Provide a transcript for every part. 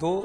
2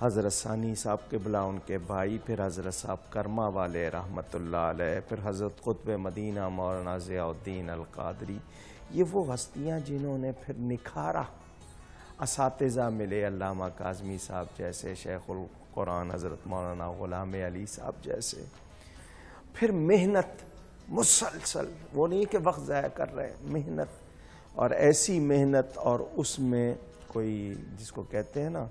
حضرت ثانی صاحب قبلہ ان کے بھائی، پھر حضرت صاحب کرما والے رحمۃ اللہ علیہ، پھر حضرت قطب مدینہ مولانا ضیاء الدین القادری، یہ وہ ہستیاں جنہوں نے پھر نکھارا. اساتذہ ملے علامہ کاظمی صاحب جیسے، شیخ القرآن حضرت مولانا غلام علی صاحب جیسے. پھر محنت مسلسل، وہ نہیں کہ وقت ضائع کر رہے، محنت، اور ایسی محنت، اور اس میں کوئی جس کو کہتے ہیں نا،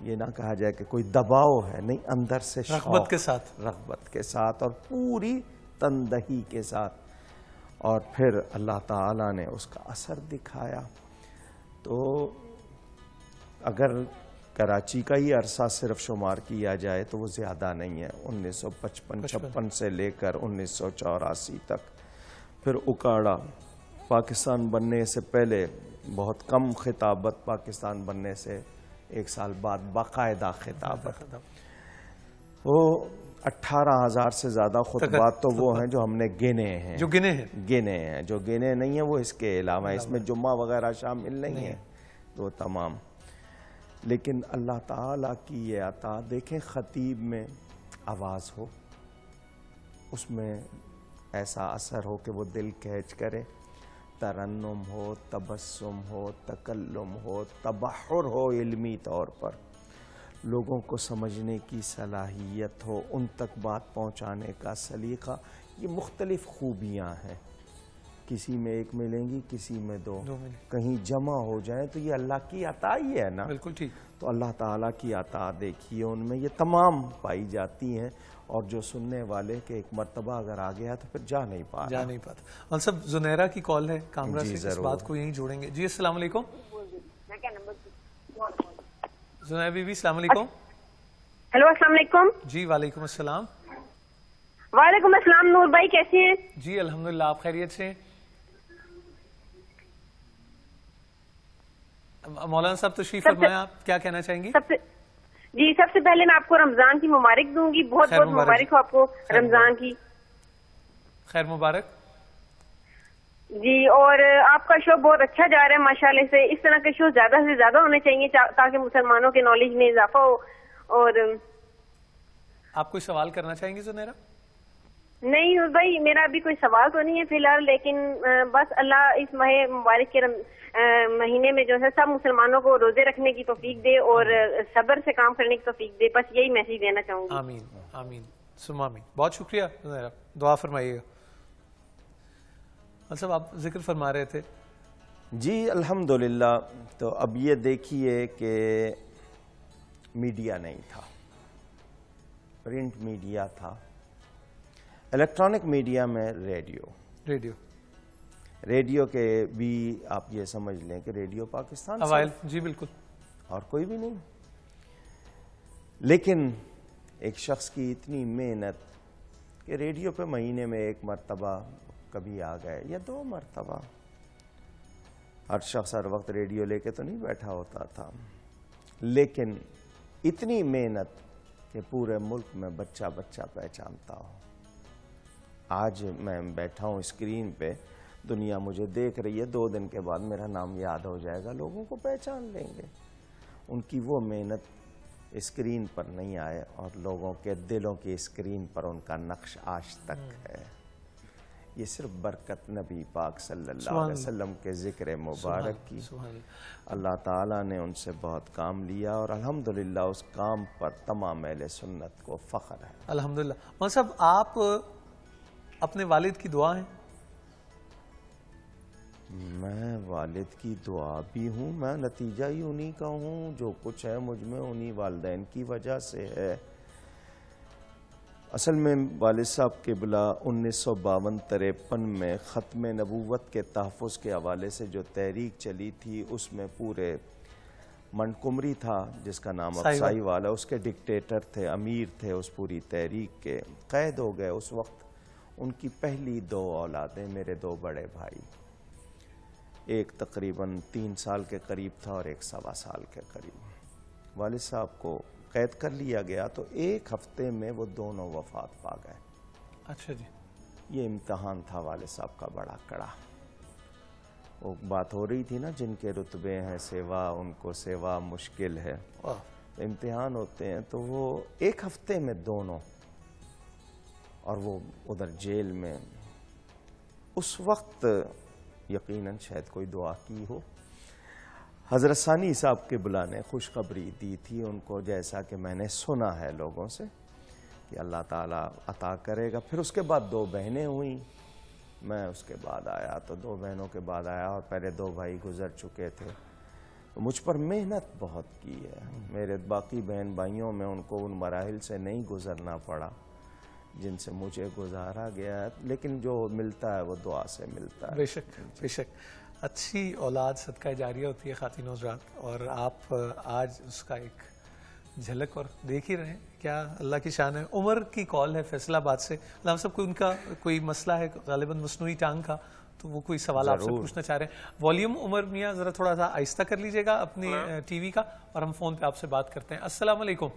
یہ نہ کہا جائے کہ کوئی دباؤ ہے، نہیں، اندر سے رغبت کے ساتھ، رغبت کے ساتھ اور پوری تندہی کے ساتھ. اور پھر اللہ تعالیٰ نے اس کا اثر دکھایا. تو اگر کراچی کا ہی عرصہ صرف شمار کیا جائے تو وہ زیادہ نہیں ہے. 1955-56 سے لے کر 1984 تک. پھر اکاڑا، پاکستان بننے سے پہلے بہت کم خطابت، پاکستان بننے سے 1 سال بعد باقاعدہ خطابت. وہ 18,000 سے زیادہ خطبات تو وہ ہیں جو ہم نے گنے ہیں، جو گنے ہیں، جو گنے نہیں ہیں وہ اس کے علاوہ، اس میں جمعہ وغیرہ شامل نہیں ہے تو تمام. لیکن اللہ تعالیٰ کی یہ عطا دیکھیں، خطیب میں آواز ہو، اس میں ایسا اثر ہو کہ وہ دل کھینچ کرے، ترنم ہو، تبسم ہو، تکلم ہو، تبحر ہو، علمی طور پر لوگوں کو سمجھنے کی صلاحیت ہو، ان تک بات پہنچانے کا سلیقہ. یہ مختلف خوبیاں ہیں، کسی میں ایک ملیں گی، کسی میں دو، کہیں جمع ہو جائیں تو یہ اللہ کی عطا ہی ہے نا. بالکل ٹھیک. تو اللہ تعالیٰ کی عطا دیکھیے ان میں، یہ تمام پائی جاتی ہیں. اور جو سننے والے کہ ایک مرتبہ اگر آ گیا تو پھر جا نہیں پاتا. اور سب زنیرہ کی کال ہے کامرا سے، اس بات کو یہیں جوڑیں گے. جی السلام علیکم زنیرہ بی بی، السلام علیکم. ہیلو السلام علیکم. جی وعلیکم السلام. وعلیکم السلام. نور بھائی کیسے ہیں؟ جی الحمدللہ، آپ خیریت سے ہیں؟ مولانا صاحب تشریف فرمائیں، آپ کیا کہنا چاہیں گی؟ سب سے پہلے میں آپ کو رمضان کی مبارک دوں گی. بہت بہت مبارک ہو آپ کو رمضان کی. خیر مبارک. جی، اور آپ کا شو بہت اچھا جا رہا ہے ماشاءاللہ سے. اس طرح کے شو زیادہ سے زیادہ ہونے چاہیے تاکہ مسلمانوں کے نالج میں اضافہ ہو. اور آپ کوئی سوال کرنا چاہیں گے زنیرہ؟ نہیں بھائی، میرا ابھی کوئی سوال تو نہیں ہے فی الحال، لیکن بس اللہ اس ماہ مبارک کے مہینے میں جو ہے سب مسلمانوں کو روزے رکھنے کی توفیق دے اور صبر سے کام کرنے کی توفیق دے. بس یہی میسج دینا چاہوں گی. آمین آمین ثم آمین. بہت شکریہ زنیرہ، دعا فرمائیے گا. صاحب آپ ذکر فرما رہے تھے. جی الحمدللہ. تو اب یہ دیکھیے کہ میڈیا نہیں تھا، پرنٹ میڈیا تھا، الیکٹرانک میڈیا میں ریڈیو کے بھی آپ یہ سمجھ لیں کہ ریڈیو پاکستان اوائل. جی بالکل، اور کوئی بھی نہیں. لیکن ایک شخص کی اتنی محنت کہ ریڈیو پہ مہینے میں 1 مرتبہ کبھی آ گئے یا 2 مرتبہ. ہر شخص ہر وقت ریڈیو لے کے تو نہیں بیٹھا ہوتا تھا، لیکن اتنی محنت کہ پورے ملک میں بچہ بچہ پہچانتا ہو. آج میں بیٹھا ہوں اسکرین پہ، دنیا مجھے دیکھ رہی ہے، 2 دن کے بعد میرا نام یاد ہو جائے گا، لوگوں کو پہچان لیں گے. ان کی وہ محنت اسکرین پر نہیں آئے اور لوگوں کے دلوں کی اسکرین پر ان کا نقش آج تک ہے. یہ صرف برکت نبی پاک صلی اللہ علیہ وسلم کے ذکر مبارک کی. اللہ تعالیٰ نے ان سے بہت کام لیا اور الحمدللہ اس کام پر تمام اہل سنت کو فخر ہے. الحمدللہ. مولانا صاحب آپ اپنے والد کی دعا ہیں؟ میں والد کی دعا بھی ہوں، میں نتیجہ ہی انہی کا ہوں. جو کچھ ہے مجھ میں انہی والدین کی وجہ سے ہے. اصل میں والد صاحب قبلہ 1952-53 میں ختم نبوت کے تحفظ کے حوالے سے جو تحریک چلی تھی، اس میں پورے منڈکمری تھا جس کا نام اب سائی والا، اس کے ڈکٹیٹر تھے، امیر تھے اس پوری تحریک کے، قید ہو گئے. اس وقت ان کی پہلی 2 اولادیں، میرے 2 بڑے بھائی، ایک تقریباً 3 سال کے قریب تھا اور ایک 1.25 سال کے قریب. والد صاحب کو قید کر لیا گیا تو 1 ہفتے میں وہ دونوں وفات پا گئے. اچھا جی. یہ امتحان تھا والد صاحب کا بڑا کڑا. وہ بات ہو رہی تھی نا، جن کے رتبے ہیں سیوا ان کو سیوا مشکل ہے. امتحان ہوتے ہیں تو وہ ایک ہفتے میں دونوں، اور وہ ادھر جیل میں، اس وقت یقیناً شاید کوئی دعا کی ہو. حضرت ثانی صاحب قبلہ نے خوشخبری دی تھی ان کو، جیسا کہ میں نے سنا ہے لوگوں سے کہ اللہ تعالیٰ عطا کرے گا. پھر اس کے بعد 2 بہنیں ہوئیں، میں اس کے بعد آیا تو 2 بہنوں کے بعد آیا، اور پہلے 2 بھائی گزر چکے تھے. مجھ پر محنت بہت کی ہے. میرے باقی بہن بھائیوں میں ان کو ان مراحل سے نہیں گزرنا پڑا جن سے مجھے گزارا گیا ہے، لیکن جو ملتا ہے وہ دعا سے ملتا ہے. بے شک بے شک. اچھی اولاد صدقہ جاریہ ہوتی ہے خواتین حضرات، اور آپ آج اس کا ایک جھلک اور دیکھ ہی رہے ہیں. کیا اللہ کی شان ہے. عمر کی کال ہے فیصل آباد سے. علامہ صاحب کوئی ان کا کوئی مسئلہ ہے غالباً مصنوعی ٹانگ کا، تو وہ کوئی سوال آپ سے پوچھنا چاہ رہے ہیں. والیوم عمر میاں ذرا تھوڑا سا آہستہ کر لیجئے گا اپنی ٹی وی کا، اور ہم فون پہ آپ سے بات کرتے ہیں. السلام علیکم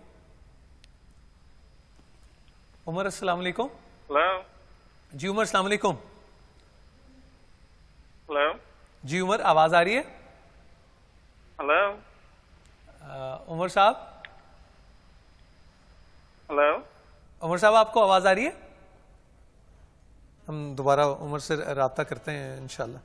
عمر. السلام علیکم. ہلو جی عمر السلام علیکم. ہلو جی عمر آواز آ رہی ہے؟ ہلو عمر صاحب، ہلو عمر صاحب آپ کو آواز آ رہی ہے؟ ہم دوبارہ عمر سے رابطہ کرتے ہیں انشاءاللہ.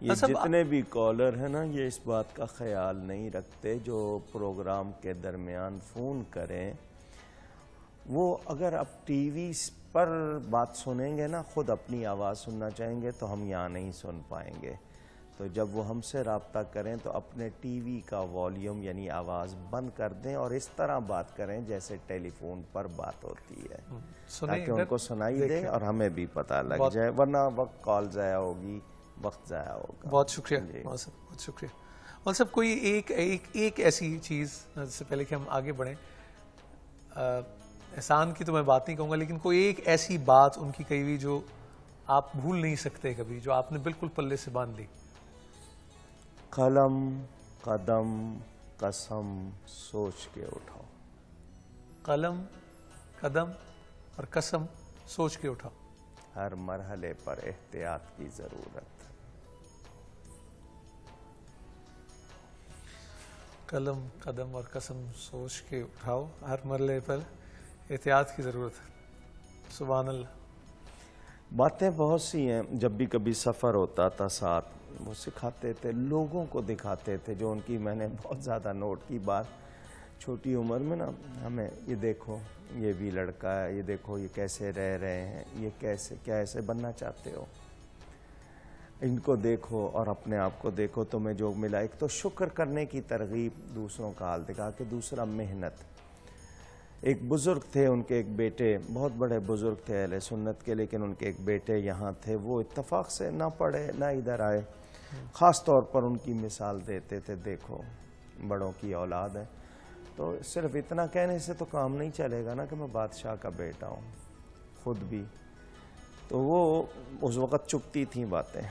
یہ جتنے بھی کالر ہیں نا، یہ اس بات کا خیال نہیں رکھتے جو پروگرام کے درمیان فون کریں، وہ اگر اب ٹی وی پر بات سنیں گے نا، خود اپنی آواز سننا چاہیں گے تو ہم یہاں نہیں سن پائیں گے. تو جب وہ ہم سے رابطہ کریں تو اپنے ٹی وی کا والیوم یعنی آواز بند کر دیں، اور اس طرح بات کریں جیسے ٹیلی فون پر بات ہوتی ہے، تاکہ ان کو سنائی دے اور ہمیں بھی پتہ لگ جائے، ورنہ وقت کال ضائع ہوگی، وقت ضائع ہوگا. بہت شکریہ بہت شکریہ. اور سب کوئی ایک ایسی چیز، اس سے پہلے کہ ہم آگے بڑھیں، احسان کی تو میں بات نہیں کہوں گا، لیکن کوئی ایک ایسی بات ان کی کہی ہوئی جو آپ بھول نہیں سکتے کبھی، جو آپ نے بالکل پلے سے باندھ لی. قلم قدم قسم سوچ کے اٹھاؤ. قلم قدم اور قسم سوچ کے اٹھاؤ. ہر مرحلے پر احتیاط کی ضرورت. قلم قدم اور قسم سوچ کے اٹھاؤ، ہر مرحلے پر احتیاط کی ضرورت ہے. سبحان اللہ. باتیں بہت سی ہیں. جب بھی کبھی سفر ہوتا تھا ساتھ، وہ سکھاتے تھے، لوگوں کو دکھاتے تھے، جو ان کی میں نے بہت زیادہ نوٹ کی بات. چھوٹی عمر میں نا ہمیں یہ دیکھو یہ بھی لڑکا ہے، یہ دیکھو یہ کیسے رہ رہے ہیں، یہ کیا ایسے بننا چاہتے ہو، ان کو دیکھو اور اپنے آپ کو دیکھو. تمہیں جو ملا، ایک تو شکر کرنے کی ترغیب، دوسروں کا حال دکھا کے، دوسرا محنت. ایک بزرگ تھے، ان کے ایک بیٹے، بہت بڑے بزرگ تھے اہل سنت کے، لیکن ان کے ایک بیٹے یہاں تھے، وہ اتفاق سے نہ پڑھے نہ ادھر آئے. خاص طور پر ان کی مثال دیتے تھے، دیکھو بڑوں کی اولاد ہے. تو صرف اتنا کہنے سے تو کام نہیں چلے گا نا کہ میں بادشاہ کا بیٹا ہوں خود بھی. تو وہ اس وقت چپتی تھیں باتیں،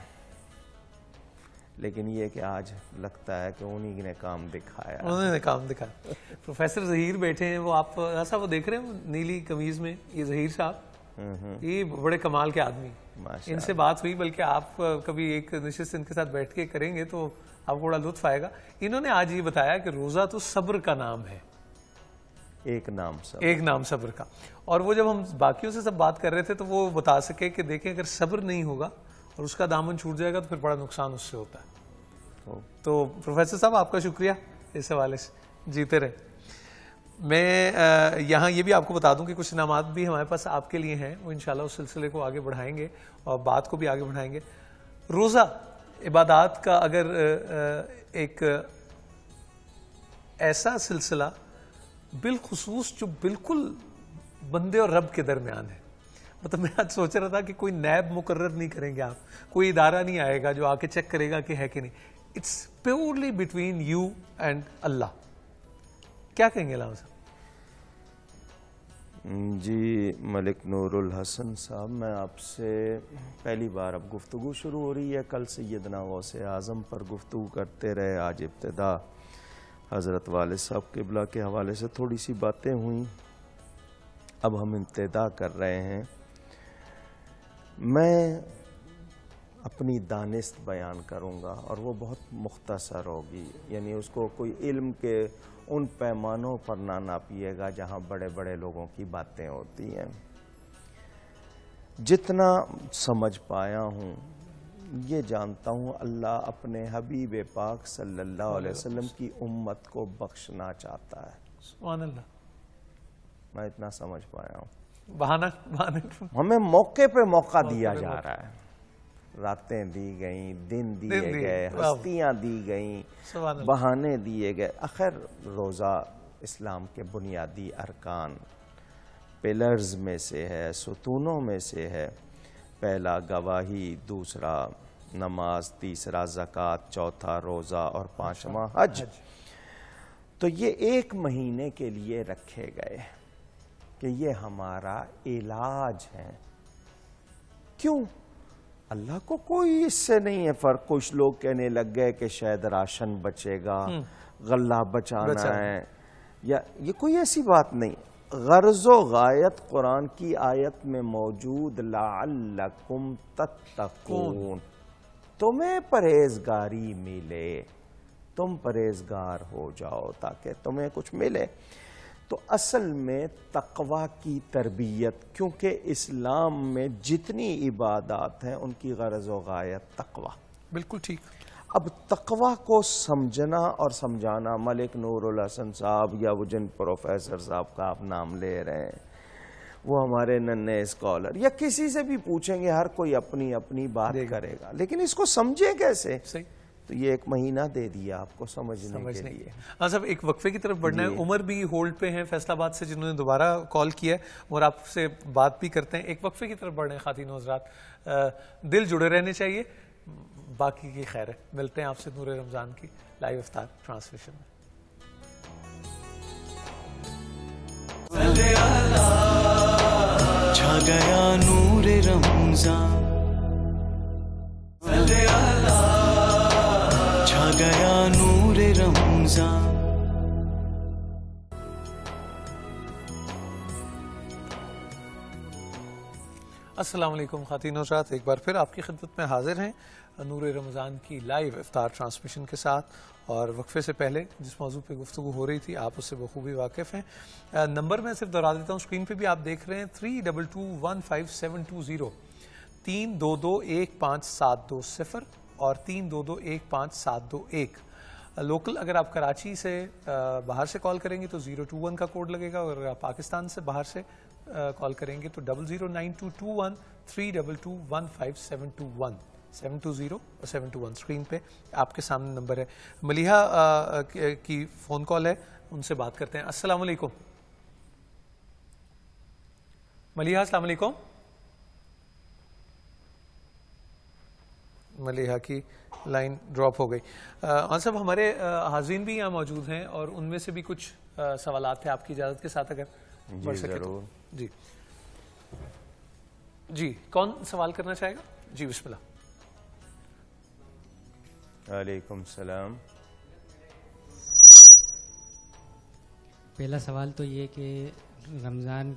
لیکن یہ کہ آج لگتا ہے کہ انہی نے کام دکھایا. انہوں نے کام دکھایا. پروفیسر ظہیر بیٹھے ہیں، وہ آپ ایسا وہ دیکھ رہے ہیں نیلی قمیض میں، یہ ظہیر صاحب، یہ بڑے کمال کے آدمی. ان سے بات ہوئی، بلکہ آپ کبھی ایک نشست ان کے ساتھ بیٹھ کے کریں گے تو آپ کو بڑا لطف آئے گا. انہوں نے آج یہ بتایا کہ روزہ تو صبر کا نام ہے، ایک نام صبر کا. اور وہ جب ہم باقیوں سے سب بات کر رہے تھے تو وہ بتا سکے کہ دیکھیں اگر صبر نہیں ہوگا اور اس کا دامن چھوٹ جائے گا تو پھر بڑا نقصان اس سے ہوتا ہے. تو پروفیسر صاحب آپ کا شکریہ اس حوالے سے، جیتے رہے. میں یہاں یہ بھی آپ کو بتا دوں کہ کچھ انعامات بھی ہمارے پاس آپ کے لیے ہیں، وہ انشاءاللہ اس سلسلے کو آگے بڑھائیں گے اور بات کو بھی آگے بڑھائیں گے. روزہ عبادات کا اگر ایک ایسا سلسلہ بالخصوص جو بالکل بندے اور رب کے درمیان ہے، مطلب میں آج سوچ رہا تھا کہ کوئی نیب مقرر نہیں کریں گے آپ، کوئی ادارہ نہیں آئے گا جو آ کے چیک کرے گا کہ ہے کہ نہیں. It's purely between you and Allah. کیا کہیں گے علامہ صاحب؟ جی ملک نور الحسن صاحب، میں آپ سے پہلی بار اب گفتگو شروع ہو رہی ہے. کل سیدنا غوث اعظم پر گفتگو کرتے رہے، آج ابتدا حضرت والد صاحب قبلہ کے حوالے سے تھوڑی سی باتیں ہوئیں، اب ہم ابتدا کر رہے ہیں. میں اپنی دانست بیان کروں گا اور وہ بہت مختصر ہوگی، یعنی اس کو کوئی علم کے ان پیمانوں پر نہ ناپیے گا جہاں بڑے بڑے لوگوں کی باتیں ہوتی ہیں۔ جتنا سمجھ پایا ہوں یہ جانتا ہوں اللہ اپنے حبیب پاک صلی اللہ علیہ وسلم کی امت کو بخشنا چاہتا ہے۔ سبحان اللہ، میں اتنا سمجھ پایا ہوں۔ بہانے ہمیں موقع پہ موقع دیا جا رہا ہے، راتیں دی گئیں، دن دیے گئے، ہستیاں دی گئیں، سبحان اللہ، بہانے دیے گئے۔ آخر روزہ اسلام کے بنیادی ارکان پلرز میں سے ہے، ستونوں میں سے ہے۔ پہلا گواہی، دوسرا نماز، تیسرا زکوٰۃ، چوتھا روزہ اور پانچواں حج۔ تو یہ 1 مہینے کے لیے رکھے گئے کہ یہ ہمارا علاج ہے۔ کیوں؟ اللہ کو کوئی اس سے نہیں ہے فرق۔ کچھ لوگ کہنے لگ گئے کہ شاید راشن بچے گا، غلہ بچانا ہے، یا یہ کوئی ایسی بات نہیں۔ غرض و غایت قرآن کی آیت میں موجود، لعلکم تتقون، تمہیں پرہیزگاری ملے، تم پرہیزگار ہو جاؤ تاکہ تمہیں کچھ ملے۔ تو اصل میں تقوی کی تربیت، کیونکہ اسلام میں جتنی عبادات ہیں ان کی غرض و غایت تقوی۔ بالکل ٹھیک۔ اب تقوی کو سمجھنا اور سمجھانا، ملک نور الحسن صاحب یا وہ جن پروفیسر صاحب کا آپ نام لے رہے ہیں، وہ ہمارے ننھے اسکالر، یا کسی سے بھی پوچھیں گے، ہر کوئی اپنی اپنی بات کرے گا، لیکن اس کو سمجھے کیسے؟ صحیح۔ تو یہ 1 مہینہ دے دیا آپ کو سمجھنے کے لیے۔ ہاں صاحب، ایک وقفے کی طرف بڑھنا ہے۔ عمر بھی ہولڈ پہ ہیں فیصل آباد سے، جنہوں نے دوبارہ کال کیا ہے اور آپ سے بات بھی کرتے ہیں۔ ایک وقفے کی طرف بڑھنا ہے خواتین و حضرات، دل جڑے رہنے چاہیے، باقی کی خیر ہے۔ ملتے ہیں آپ سے نور رمضان کی لائیو افطار ٹرانسمیشن میں۔ چھا گیا نور رمضان، چھا گیا نور رمضان۔ السلام علیکم خواتین و حضرات، ایک بار پھر آپ کی خدمت میں حاضر ہیں نور رمضان کی لائیو افطار ٹرانسمیشن کے ساتھ، اور وقفے سے پہلے جس موضوع پہ گفتگو ہو رہی تھی آپ اس سے بخوبی واقف ہیں۔ نمبر میں صرف دہرا دیتا ہوں، اسکرین پہ بھی آپ دیکھ رہے ہیں 32215720، 32215720 اور 32215721۔ لوکل اگر آپ کراچی سے باہر سے کال کریں گے تو 021 کا کوڈ لگے گا، اور اگر آپ پاکستان سے باہر سے کال کریں گے تو 00922132215721، 720 اور 721 اسکرین پہ آپ کے سامنے نمبر ہے۔ ملیحہ کی فون کال ہے، ان سے بات کرتے ہیں۔ السلام علیکم ملیحہ، السلام علیکم۔ ملیحہ کی لائن ڈراپ ہو گئی۔ صاحب، ہمارے حاضرین بھی یہاں موجود ہیں اور ان میں سے بھی کچھ سوالات تھے، آپ کی اجازت کے ساتھ اگر پڑھ سکے تو۔ جی جی، کون سوال کرنا چاہے گا؟ جی بسم اللہ۔ وعلیکم السلام۔ پہلا سوال تو یہ کہ رمضان